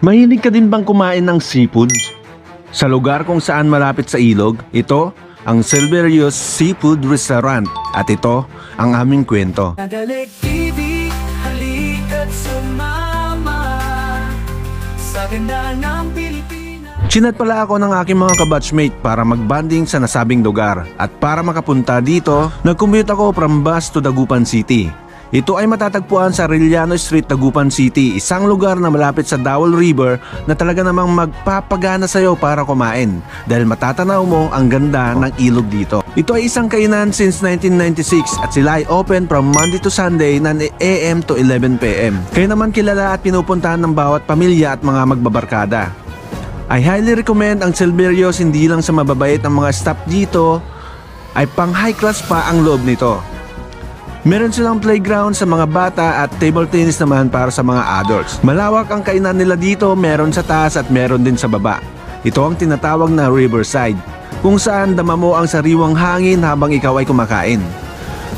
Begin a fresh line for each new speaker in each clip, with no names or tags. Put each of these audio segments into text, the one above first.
Mahilig ka din bang kumain ng seafood? Sa lugar kung saan malapit sa ilog, ito ang Silverios Seafood Restaurant at ito ang aming kwento.
Nadalig TV, halika't sumama sa ganda ng Pilipinas.
Chinat pala ako ng aking mga kabatchmate para magbanding sa nasabing lugar at para makapunta dito, nag-commute ako from bus to Dagupan City. Ito ay matatagpuan sa Arellano Street, Dagupan City, isang lugar na malapit sa Dawel River na talaga namang magpapagana sa'yo para kumain dahil matatanaw mo ang ganda ng ilog dito. Ito ay isang kainan since 1996 at sila ay open from Monday to Sunday 9 AM to 11 PM. Kaya naman kilala at pinupuntahan ng bawat pamilya at mga magbabarkada. I highly recommend ang Silverios, hindi lang sa mababait ang mga staff dito, ay pang high class pa ang loob nito. Meron silang playground sa mga bata at table tennis naman para sa mga adults. Malawak ang kainan nila dito, meron sa taas at meron din sa baba. Ito ang tinatawag na riverside, kung saan dama mo ang sariwang hangin habang ikaw ay kumakain.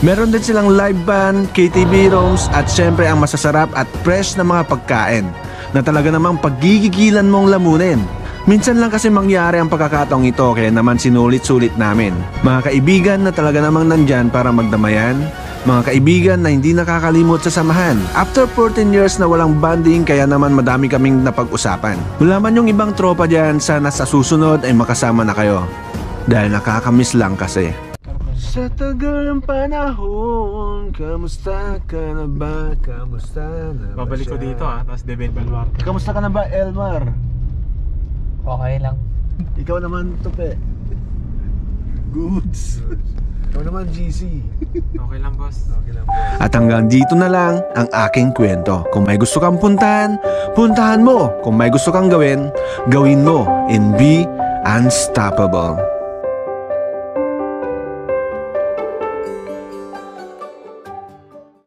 Meron din silang live band, KTV rooms at syempre ang masasarap at fresh na mga pagkain na talaga namang paggigigilan mong lamunin. Minsan lang kasi mangyari ang pagkakataong ito kaya naman sinulit-sulit namin. Mga kaibigan na talaga namang nandyan para magdamayan, mga kaibigan na hindi nakakalimot sa samahan. After 14 years na walang bonding kaya naman madami kaming napag-usapan. Malaman yung ibang tropa dyan, sana sa susunod ay makasama na kayo. Dahil nakakamiss lang kasi. Sa tagal ng panahon, kamusta ka na ba? Kamusta na ba
babalik ko dito tapos Deben Baluarte.
Kamusta ka na ba, Elmar?
Okay lang.
Ikaw naman, Tope. Goods. Ikaw naman, GC.
Okay lang, boss.
Okay lang, boss. At hanggang dito na lang ang aking kwento. Kung may gusto kang puntahan, puntahan mo. Kung may gusto kang gawin, gawin mo. And be unstoppable.